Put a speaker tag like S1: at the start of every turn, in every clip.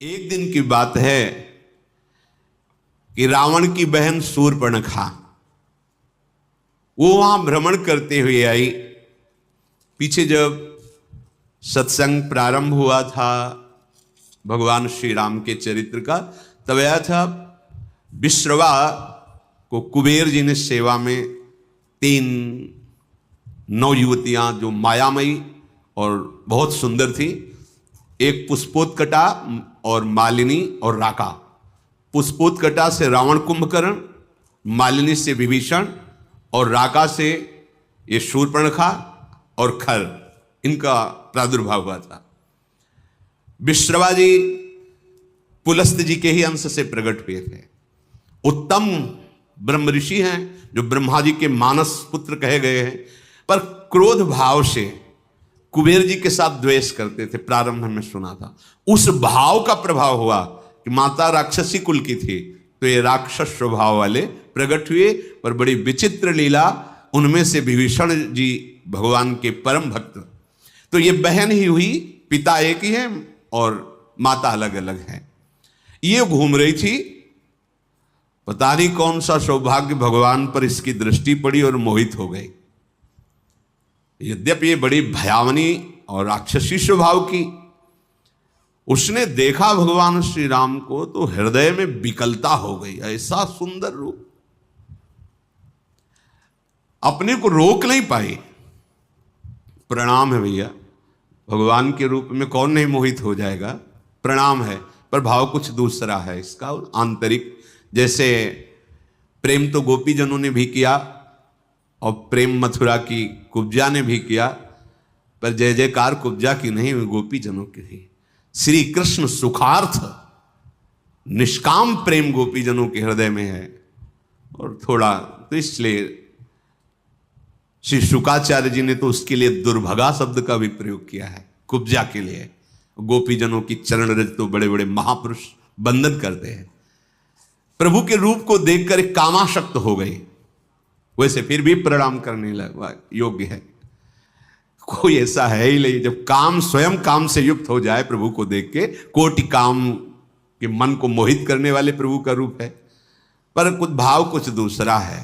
S1: एक दिन की बात है कि रावण की बहन शूर्पणखा वो वहां भ्रमण करते हुए आई। पीछे जब सत्संग प्रारंभ हुआ था भगवान श्री राम के चरित्र का, तब आया था विश्रवा को कुबेर जी ने सेवा में 3 नवयुवतियां जो मायामयी और बहुत सुंदर थी, एक पुष्पोत्कटा और मालिनी और राका। पुष्पोत्कटा से रावण कुंभकर्ण, मालिनी से विभीषण और राका से ये शूर्पणखा और खर, इनका प्रादुर्भाव हुआ था। विश्रवा जी पुलस्त जी के ही अंश से प्रकट हुए थे। उत्तम ब्रह्म ऋषि हैं जो ब्रह्मा जी के मानस पुत्र कहे गए हैं, पर क्रोध भाव से कुबेर जी के साथ द्वेष करते थे। प्रारंभ में सुना था उस भाव का प्रभाव हुआ कि माता राक्षसी कुल की थी, तो ये राक्षस स्वभाव वाले प्रकट हुए। पर बड़ी विचित्र लीला, उनमें से विभीषण जी भगवान के परम भक्त। तो ये बहन ही हुई, पिता एक ही है और माता अलग अलग है। ये घूम रही थी, पता नहीं कौन सा सौभाग्य भगवान पर इसकी दृष्टि पड़ी और मोहित हो गई। यद्यपि ये बड़ी भयावनी और राक्षसी स्वभाव की, उसने देखा भगवान श्री राम को तो हृदय में विकलता हो गई। ऐसा सुंदर रूप, अपने को रोक नहीं पाई। प्रणाम है भैया, भगवान के रूप में कौन नहीं मोहित हो जाएगा, प्रणाम है। पर भाव कुछ दूसरा है इसका, आंतरिक। जैसे प्रेम तो गोपी जनों ने भी किया और प्रेम मथुरा की कुब्जा ने भी किया, पर जय जयकार कुब्जा की नहीं, गोपी जनों की थी। श्री कृष्ण सुखार्थ निष्काम प्रेम गोपी जनों के हृदय में है। और थोड़ा तो इसलिए श्री शुकाचार्य जी ने तो उसके लिए दुर्भगा शब्द का भी प्रयोग किया है कुब्जा के लिए। गोपी जनों की चरण रज तो बड़े बड़े महापुरुष बंधन करते हैं। प्रभु के रूप को देखकर एक कामाशक्त हो गई, वैसे फिर भी प्रणाम करने लगा योग्य है। कोई ऐसा है ही नहीं, जब काम स्वयं काम से युक्त हो जाए प्रभु को देख के, कोटि काम के मन को मोहित करने वाले प्रभु का रूप है। पर कुछ भाव कुछ दूसरा है।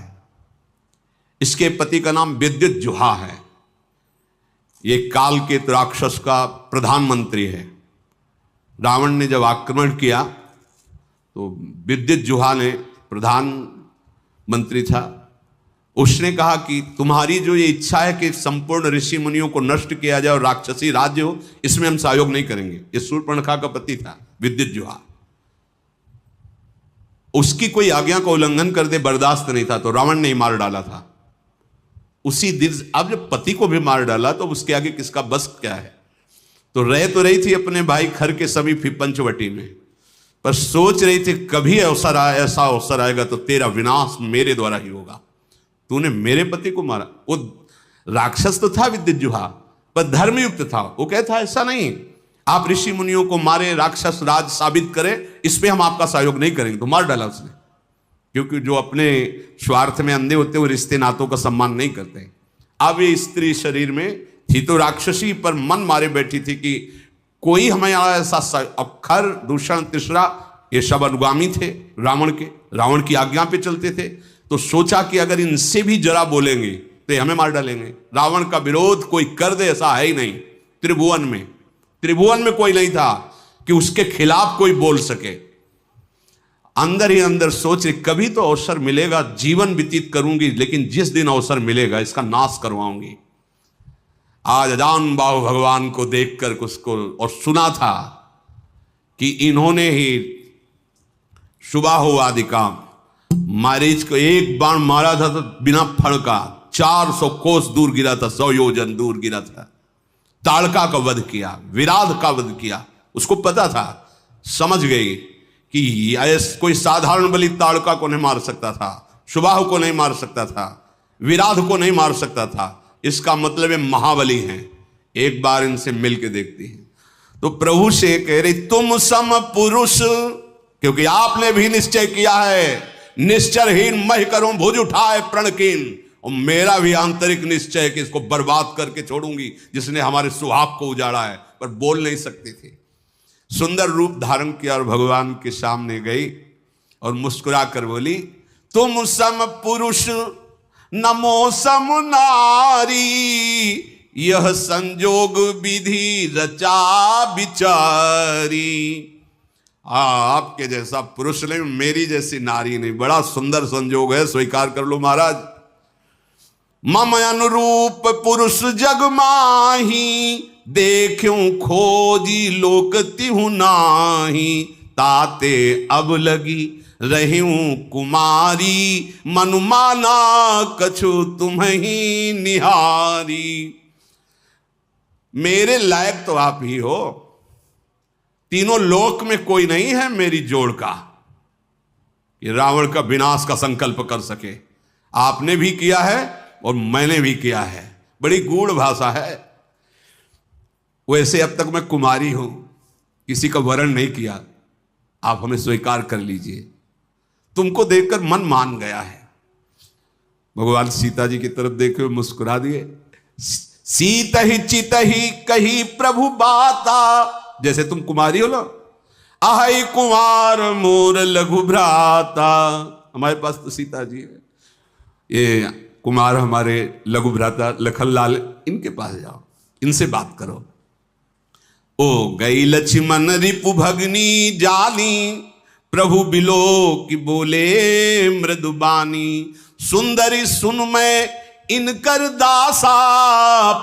S1: इसके पति का नाम विद्युज्जुहा है। ये काल के राक्षस का प्रधानमंत्री है। रावण ने जब आक्रमण किया तो विद्युज्जुहा ने, प्रधानमंत्री था, उसने कहा कि तुम्हारी जो ये इच्छा है कि संपूर्ण ऋषि मुनियों को नष्ट किया जाए और राक्षसी राज्य हो, इसमें हम सहयोग नहीं करेंगे। ये शूर्पणखा का पति था विद्युज्जुहा। उसकी कोई आज्ञा का उल्लंघन कर दे बर्दाश्त नहीं था, तो रावण ने ही मार डाला था उसी दिन। अब जब पति को भी मार डाला तो उसके आगे किसका बस क्या है। तो रही थी अपने भाई खर के समीप पंचवटी में, पर सोच रही थी कभी ऐसा अवसर आएगा तो तेरा विनाश मेरे द्वारा ही होगा। तूने मेरे पति को मारा। वो राक्षस तो था विद्युज्जुहा, पर धर्मयुक्त था। वो कहता ऐसा नहीं, आप ऋषि मुनियों को मारे, राक्षस राज साबित करें, इस पे हम आपका सहयोग नहीं करेंगे। तो मार डाला उसने, क्योंकि जो अपने स्वार्थ में अंधे होते वो रिश्ते नातों का सम्मान नहीं करते। अब ये स्त्री शरीर में थी तो राक्षसी, पर मन मारे बैठी थी कि कोई हमें ऐसा। अब खर, दूषण, तीसरा, ये सब अनुगामी थे रावण के, रावण की आज्ञा पे चलते थे। तो सोचा कि अगर इनसे भी जरा बोलेंगे तो हमें मार डालेंगे। रावण का विरोध कोई कर दे ऐसा है ही नहीं। त्रिभुवन में कोई नहीं था कि उसके खिलाफ कोई बोल सके। अंदर ही अंदर सोच रही कभी तो अवसर मिलेगा, जीवन व्यतीत करूंगी, लेकिन जिस दिन अवसर मिलेगा इसका नाश करवाऊंगी। आज अजान बाहु भगवान को देखकर उसको और सुना था कि इन्होंने ही सुबाहु आदि काम, मारीच को एक बाण मारा था तो बिना फण का 400 कोस दूर गिरा था, 100 योजन दूर गिरा था। ताड़का का वध किया, विराध का वध किया। उसको पता था, समझ गई कि कोई साधारण बलि ताड़का को नहीं मार सकता था, सुबाहु को नहीं मार सकता था, विराध को नहीं मार सकता था। इसका मतलब है महाबली हैं। एक बार इनसे मिलके देखती है। तो प्रभु से कह रही तुम सम पुरुष, क्योंकि आपने भी निश्चय किया है, निश्चरहीन मह करूं भुज उठाए प्रणकीन। और मेरा भी आंतरिक निश्चय है कि इसको बर्बाद करके छोड़ूंगी, जिसने हमारे सुहाग को उजाड़ा है। पर बोल नहीं सकती थी। सुंदर रूप धारण किया और भगवान के सामने गई और मुस्कुरा कर बोली, तुम सम पुरुष नमो सम नारी, यह संजोग विधि रचा बिचारी। आपके जैसा पुरुष नहीं, मेरी जैसी नारी नहीं, बड़ा सुंदर संजोग है, स्वीकार कर लो महाराज। मम अनुरूप पुरुष जग माही, देखूं खोजी लोक तिहु नाही, ताते अब लगी रहूं कुमारी, मनुमाना कछु तुम्हीं निहारी। मेरे लायक तो आप ही हो, तीनों लोक में कोई नहीं है मेरी जोड़ का, ये रावण का विनाश का संकल्प कर सके। आपने भी किया है और मैंने भी किया है, बड़ी गूढ़ भाषा है। वैसे अब तक मैं कुमारी हूं, किसी का वरण नहीं किया, आप हमें स्वीकार कर लीजिए। तुमको देखकर मन मान गया है। भगवान सीता जी की तरफ देखे हुए मुस्कुरा दिए। सीत ही चित ही कही प्रभु बाता, जैसे तुम कुमारी हो ना, आहै कुमार मोर लघु भ्राता। हमारे पास तो सीता जी है, ये कुमार हमारे लघु भ्राता लखनलाल, इनके पास जाओ, इनसे बात करो। ओ गई लक्ष्मण रिपु भगनी जानी, प्रभु बिलो की बोले मृदुबानी। सुंदरी सुन मैं इनकर दासा,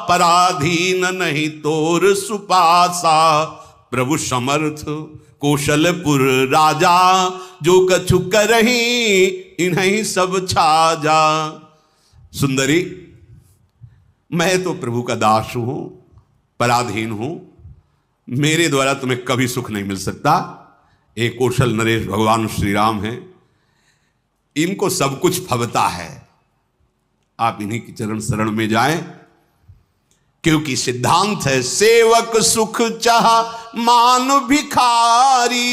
S1: पराधीन नहीं तोर सुपासा। प्रभु समर्थ कौशलपुर राजा, जो कछु करही इन्हीं सब छाजा। सुंदरी, मैं तो प्रभु का दास हूं, पराधीन हूं, मेरे द्वारा तुम्हें कभी सुख नहीं मिल सकता। एक कौशल नरेश भगवान श्री राम हैं, इनको सब कुछ फबता है, आप इन्हीं की चरण शरण में जाएं, क्योंकि सिद्धांत है सेवक सुख चाह मान भिखारी,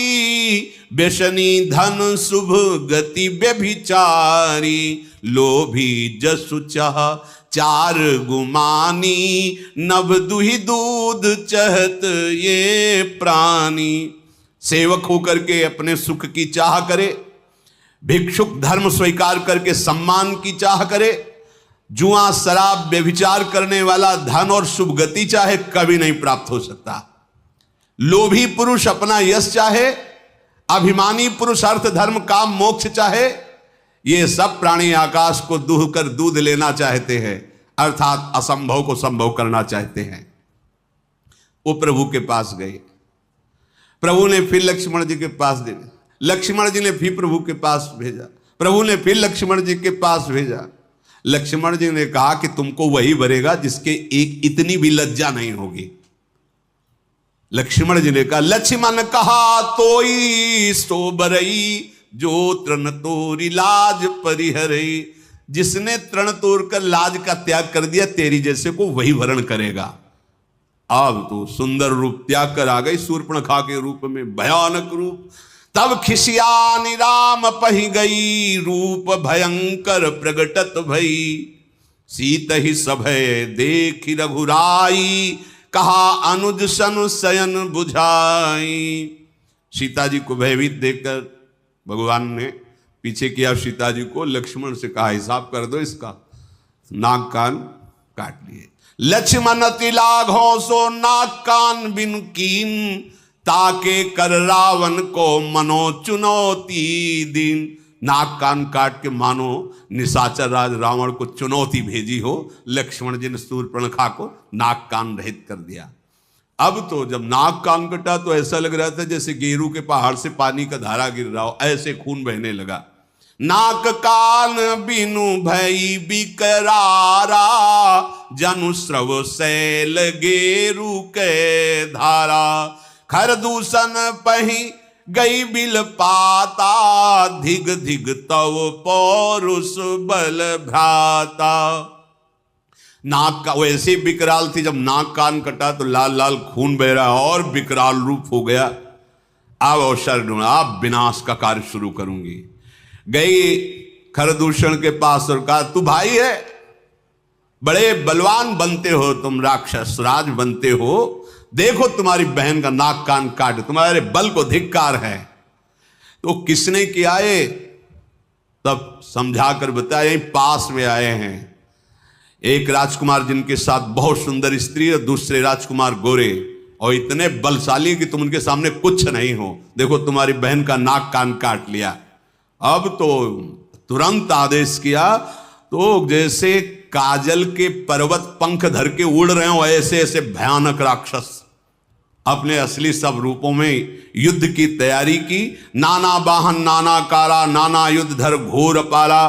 S1: व्यसनी धन शुभ गति व्यभिचारी। लोभी जसु चाह चार गुमानी, नभ दुहि दूध चहत ये प्राणी। सेवक होकर के अपने सुख की चाह करे, भिक्षुक धर्म स्वीकार करके सम्मान की चाह करे, जुआ शराब व्यभिचार करने वाला धन और शुभ गति चाहे, कभी नहीं प्राप्त हो सकता। लोभी पुरुष अपना यश चाहे, अभिमानी पुरुष अर्थ धर्म काम मोक्ष चाहे, ये सब प्राणी आकाश को दूह कर दूध लेना चाहते हैं, अर्थात असंभव को संभव करना चाहते हैं। वो प्रभु के पास गए, प्रभु ने फिर लक्ष्मण जी के पास दे, लक्ष्मण जी ने फिर प्रभु के पास भेजा, प्रभु ने फिर लक्ष्मण जी के पास भेजा। लक्ष्मण जी ने कहा कि तुमको वही भरेगा जिसके एक इतनी भी लज्जा नहीं होगी। लक्ष्मण जी ने कहा, लक्ष्मण कहा तोई सो बरई, जो तृण तोरी लाज परिहरई। जिसने तृण तोड़कर लाज का त्याग कर दिया, तेरी जैसे को वही वरण करेगा। अब तो सुंदर रूप त्याग कर आ गई शूर्पणखा के रूप में, भयानक रूप। तब खिसियानी राम पही गई, रूप भयंकर प्रगटत भई। सीत ही सभय देख रघुराई, कहा अनुज सन शयन बुझाई। सीता जी को भयभीत देखकर भगवान ने पीछे किया सीता जी को, लक्ष्मण से कहा हिसाब कर दो इसका। नाक कान काट लिए। लक्ष्मण तिलाघों सो नाक कान बिन कीन, ताके कर रावण को मनो चुनौती दिन। नाक कान काट के मानो निशाचर राज रावण को चुनौती भेजी हो। लक्ष्मण जी ने शूर्पणखा को नाक कान रहित कर दिया। अब तो जब नाक कान कटा तो ऐसा लग रहा था जैसे गेरू के पहाड़ से पानी का धारा गिर रहा हो, ऐसे खून बहने लगा। नाक कान बिनु भई बिकरारा, जनु स्रव शैल गेरू के धारा। खर दूषण पही गई बिल पाता, धिग धिग तव पौरुष बल भ्राता। नाक का वैसे विकराल थी, जब नाक कान कटा तो लाल लाल खून बह रहा और विकराल रूप हो गया। अब अवसर ढूंढा, अब विनाश का कार्य शुरू करूंगी। गई खरदूषण के पास और कहा, तू भाई है, बड़े बलवान बनते हो तुम, राक्षस राज बनते हो, देखो तुम्हारी बहन का नाक कान काट, तुम्हारे बल को धिक्कार है। तो किसने किया ये? तब समझाकर बताया, यहीं पास में आए हैं एक राजकुमार जिनके साथ बहुत सुंदर स्त्री और दूसरे राजकुमार गोरे और इतने बलशाली कि तुम उनके सामने कुछ नहीं हो। देखो तुम्हारी बहन का नाक कान काट लिया। अब तो तुरंत आदेश किया, तो जैसे काजल के पर्वत पंख धर के उड़ रहे हो ऐसे ऐसे भयानक राक्षस अपने असली सब रूपों में युद्ध की तैयारी की। नाना वाहन नाना कारा, नाना युद्ध धर घोर पारा,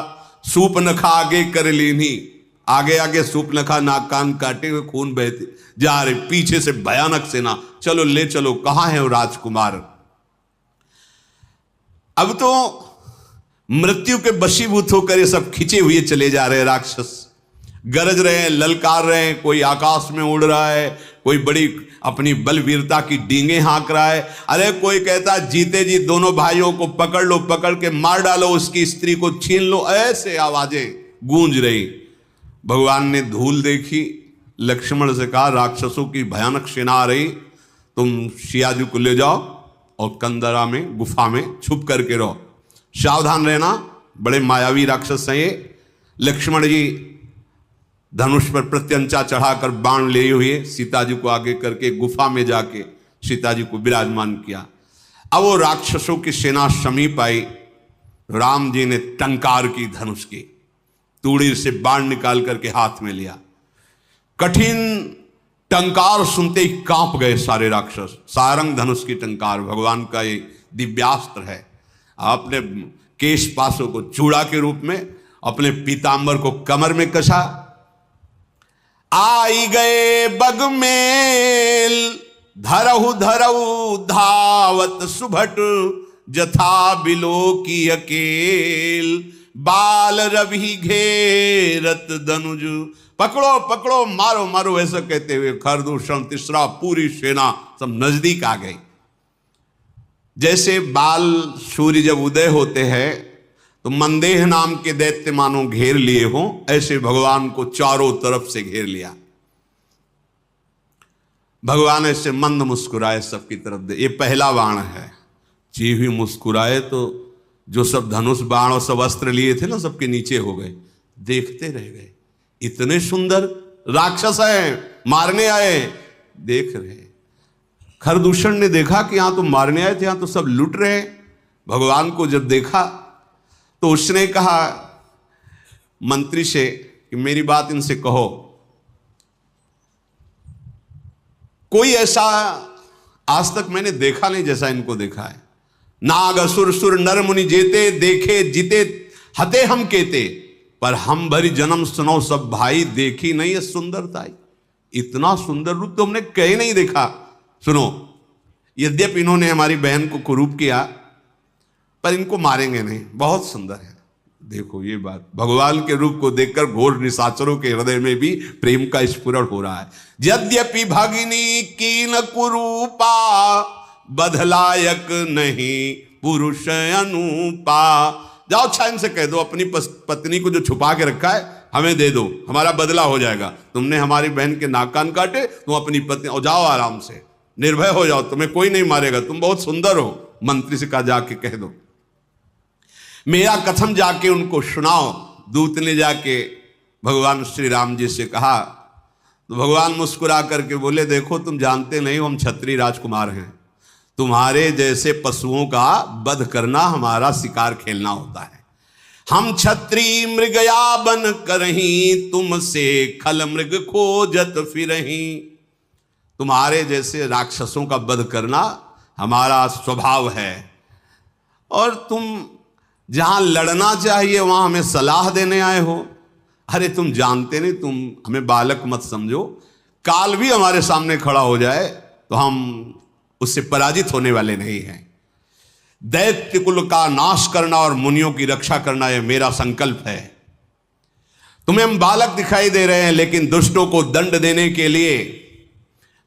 S1: सूपनखा आगे कर लेनी। आगे आगे सूपनखा नाक कान काटे हुए खून बहते जा रहे, पीछे से भयानक सेना। चलो ले चलो, कहां है वो राजकुमार? अब तो मृत्यु के वशीभूत होकर ये सब खिंचे हुए चले जा रहे राक्षस, गरज रहे हैं, ललकार रहे हैं। कोई आकाश में उड़ रहा है, कोई बड़ी अपनी बलवीरता की डींगे हाँक रहा है। अरे कोई कहता जीते जी दोनों भाइयों को पकड़ लो, पकड़ के मार डालो, उसकी स्त्री को छीन लो। ऐसे आवाजें गूंज रही। भगवान ने धूल देखी, लक्ष्मण से कहा राक्षसों की भयानक सेना आ रही, तुम सिया जी को ले जाओ और कंदरा में गुफा में छुप करके रहो, सावधान रहना, बड़े मायावी राक्षस हैं ये। लक्ष्मण जी धनुष पर प्रत्यंचा चढ़ाकर बाण लिए हुए सीता जी को आगे करके गुफा में जाके सीता जी को विराजमान किया। अब वो राक्षसों की सेना समीप आई। राम जी ने टंकार की धनुष की, तूड़ी से बाण निकाल करके हाथ में लिया। कठिन टंकार सुनते ही कांप गए सारे राक्षस। सारंग धनुष की टंकार भगवान का ये दिव्यास्त्र है। आपने केश पासों को चूड़ा के रूप में, अपने पीतांबर को कमर में कसा। आई गए बगमेल, धरहु धरहु धावत सुभट, जथा बिलो की अकेल, बाल रवि घेरत धनुज। पकड़ो पकड़ो, मारो मारो, ऐसा कहते हुए खरदूषण तीसरा पूरी सेना सब नजदीक आ गई। जैसे बाल सूर्य जब उदय होते हैं तो मंदेह नाम के दैत्य मानो घेर लिए हों, ऐसे भगवान को चारों तरफ से घेर लिया। भगवान ऐसे मंद मुस्कुराए सबकी तरफ। ये पहला बाण है। जी भी मुस्कुराए तो जो सब धनुष बाण और सब अस्त्र लिए थे ना, सबके नीचे हो गए। देखते रह गए, इतने सुंदर राक्षस हैं, मारने आए। देख रहे, खरदूषण ने देखा कि यहां तो मारने आए थे, यहां तो सब लूट रहे हैं। भगवान को जब देखा तो उसने कहा मंत्री से कि मेरी बात इनसे कहो। कोई ऐसा आज तक मैंने देखा नहीं जैसा इनको देखा है। नाग असुर सुर नर मुनि जेते, देखे जीते हते हम केते, पर हम भरी जन्म सुनो सब भाई, देखी नहीं है सुंदरता। इतना सुंदर रूप तो हमने कहीं नहीं देखा। सुनो, यद्यपि इन्होंने हमारी बहन को कुरूप किया, पर इनको मारेंगे नहीं, बहुत सुंदर है। देखो ये बात, भगवान के रूप को देखकर घोर निशाचरों के हृदय में भी प्रेम का स्फुरण हो रहा है। यद्यपि भगिनी कीन कुरूपा, बधलायक नहीं पुरुष अनुपा। जाओ छाइन से कह दो अपनी पत्नी को जो छुपा के रखा है हमें दे दो, हमारा बदला हो जाएगा। तुमने हमारी बहन के नाक कान काटे, तुम अपनी पत्नी, और जाओ आराम से, निर्भय हो जाओ, तुम्हें कोई नहीं मारेगा, तुम बहुत सुंदर हो। मंत्री से कहा जाके कह दो, मेरा कथन जाके उनको सुनाओ। दूत ने जाके भगवान श्री राम जी से कहा तो भगवान मुस्कुरा करके बोले, देखो तुम जानते नहीं हो हम क्षत्रिय राजकुमार हैं, तुम्हारे जैसे पशुओं का वध करना हमारा शिकार खेलना होता है। हम क्षत्रिय मृगया बन करही, तुमसे खल मृग खोजत फिरही। तुम्हारे जैसे राक्षसों का वध करना हमारा स्वभाव है, और तुम जहां लड़ना चाहिए वहां हमें सलाह देने आए हो। अरे तुम जानते नहीं, तुम हमें बालक मत समझो, काल भी हमारे सामने खड़ा हो जाए तो हम उससे पराजित होने वाले नहीं हैं। दैत्य कुल का नाश करना और मुनियों की रक्षा करना यह मेरा संकल्प है। तुम्हें हम बालक दिखाई दे रहे हैं, लेकिन दुष्टों को दंड देने के लिए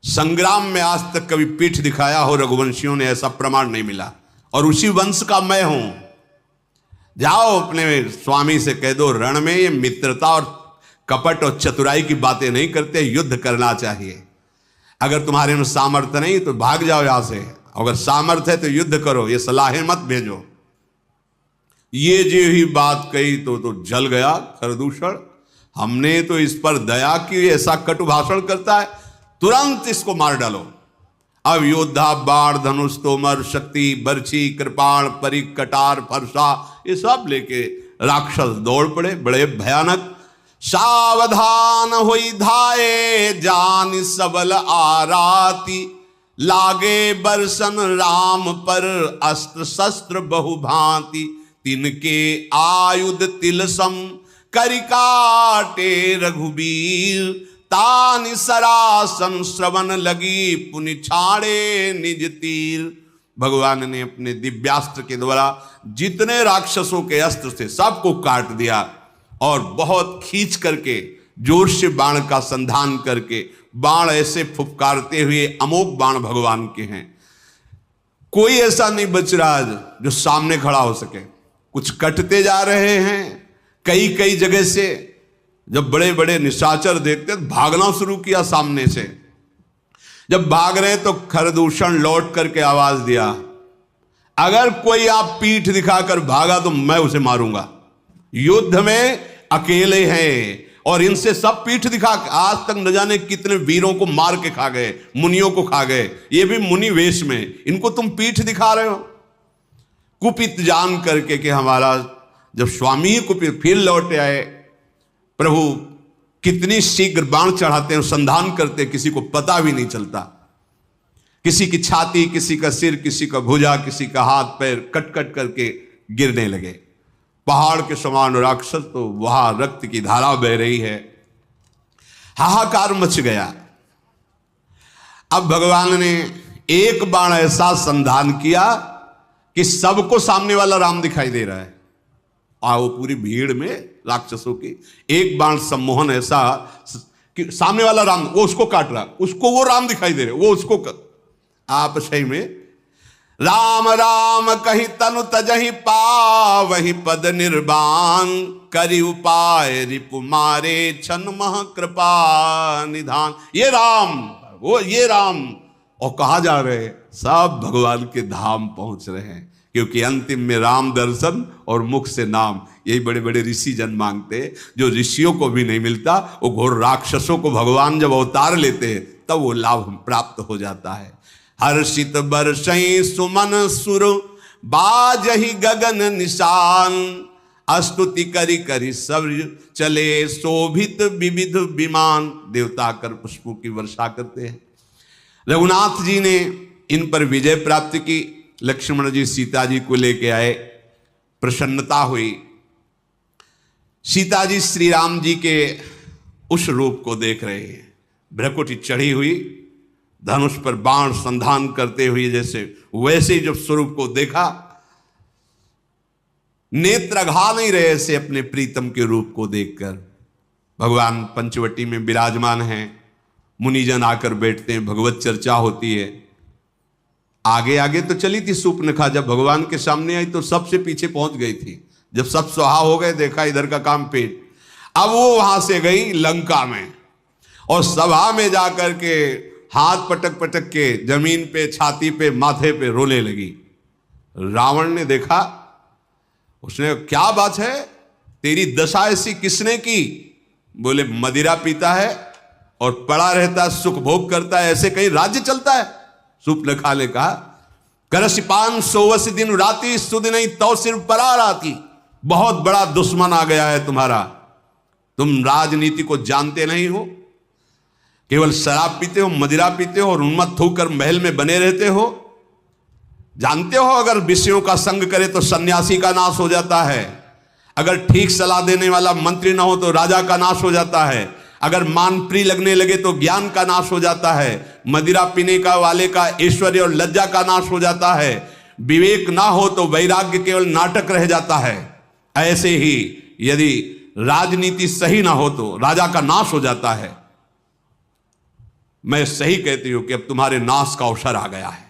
S1: संग्राम में आज तक कभी पीठ दिखाया हो रघुवंशियों ने, ऐसा प्रमाण नहीं मिला, और उसी वंश का मैं हूं। जाओ अपने स्वामी से कह दो, रण में ये मित्रता और कपट और चतुराई की बातें नहीं करते, युद्ध करना चाहिए। अगर तुम्हारे में सामर्थ्य नहीं तो भाग जाओ यहां से, अगर सामर्थ्य है तो युद्ध करो, ये सलाहें मत भेजो। ये जो ही बात कही तो जल गया खरदूषण। हमने तो इस पर दया की, ऐसा कटु भाषण करता है, तुरंत इसको मार डालो। अब योद्धा बाण धनुष तोमर शक्ति बर्छी कृपाण परिक कटार फरसा ये सब लेके राक्षस दौड़ पड़े, बड़े भयानक। सावधान होई धाये जान सबल आराती, लागे बरसन राम पर अस्त्र शस्त्र बहुभांति, तिनके आयुध तिलसम करिकाटे रघुबीर, तानि सरासन श्रवण लगी पुनि छाड़े निज तीर। भगवान ने अपने दिव्यास्त्र के द्वारा जितने राक्षसों के अस्त्र थे सबको काट दिया और बहुत खींच करके जोर से बाण का संधान करके बाण ऐसे फुफकारते हुए, अमोघ बाण भगवान के हैं, कोई ऐसा नहीं बच रहा जो सामने खड़ा हो सके। कुछ कटते जा रहे हैं कई कई जगह से। जब बड़े बड़े निशाचर देखते भागना शुरू किया सामने से। जब भाग रहे तो खरदूषण लौट करके आवाज दिया, अगर कोई आप पीठ दिखाकर भागा तो मैं उसे मारूंगा। युद्ध में अकेले हैं और इनसे सब पीठ दिखा, आज तक न जाने कितने वीरों को मार के खा गए, मुनियों को खा गए, ये भी मुनि वेश में, इनको तुम पीठ दिखा रहे हो। कुपित जान करके कि हमारा जब स्वामी कुपित फिर लौटे आए, प्रभु कितनी शीघ्र बाण चढ़ाते हैं, संधान करते, किसी को पता भी नहीं चलता। किसी की छाती, किसी का सिर, किसी का भुजा, किसी का हाथ पैर कट कट करके गिरने लगे। पहाड़ के समान राक्षस, तो वहां रक्त की धारा बह रही है, हाहाकार मच गया। अब भगवान ने एक बाण ऐसा संधान किया कि सबको सामने वाला राम दिखाई दे रहा है। वो पूरी भीड़ में राक्षसों की एक बाण सम्मोहन ऐसा कि सामने वाला राम, वो उसको काट रहा, उसको वो राम दिखाई दे रहे, वो उसको आप सही में राम राम कही तनु तजहि पावहि पद निर्वाण, करि उपाय रिपु मारे छन मह कृपा निधान। ये राम, वो ये राम, और कहा जा रहे हैं सब भगवान के धाम पहुंच रहे हैं, क्योंकि अंतिम में राम दर्शन और मुख से नाम, यही बड़े बड़े ऋषि जन मांगते हैं, जो ऋषियों को भी नहीं मिलता। वो घोर राक्षसों को भगवान जब अवतार लेते हैं तब वो लाभ प्राप्त हो जाता है। हर्षित बरसई सुमन सुर बाजहि गगन निशान, स्तुति करी करी सब चले शोभित विविध विमान। देवता कर पुष्पों की वर्षा करते हैं। रघुनाथ जी ने इन पर विजय प्राप्त की। लक्ष्मण जी सीता जी को लेके आए, प्रसन्नता हुई। सीता जी श्री राम जी के उस रूप को देख रहे हैं, भ्रकुटी चढ़ी हुई, धनुष पर बाण संधान करते हुए, जैसे वैसे ही जब स्वरूप को देखा, नेत्र घा नहीं रहे ऐसे अपने प्रीतम के रूप को देखकर। भगवान पंचवटी में विराजमान हैं, मुनिजन आकर बैठते हैं, भगवत चर्चा होती है। आगे आगे तो चली थी सूर्पनखा, जब भगवान के सामने आई तो सबसे पीछे पहुंच गई थी। जब सब सुहा हो गए, देखा इधर का काम पेट। अब वो वहां से गई लंका में और सभा में जाकर के हाथ पटक पटक के जमीन पे, छाती पे, माथे पे रोने लगी। रावण ने देखा, उसने क्या बात है, तेरी दशा ऐसी किसने की? बोले मदिरा पीता है और पड़ा रहता है, सुख भोग करता है, ऐसे कहीं राज्य चलता है? सूर्पनखा ने कहा, करसिपान सोवस दिन राती सुदिन तो सिर परा राती। बहुत बड़ा दुश्मन आ गया है तुम्हारा, तुम राजनीति को जानते नहीं हो, केवल शराब पीते हो, मदिरा पीते हो और उन्मत्त होकर महल में बने रहते हो। जानते हो अगर विषयों का संग करे तो सन्यासी का नाश हो जाता है, अगर ठीक सलाह देने वाला मंत्री ना हो तो राजा का नाश हो जाता है, अगर मान प्रिय लगने लगे तो ज्ञान का नाश हो जाता है, मदिरा पीने का वाले का ऐश्वर्य और लज्जा का नाश हो जाता है, विवेक ना हो तो वैराग्य केवल नाटक रह जाता है। ऐसे ही यदि राजनीति सही ना हो तो राजा का नाश हो जाता है। मैं सही कहती हूं कि अब तुम्हारे नाश का अवसर आ गया है।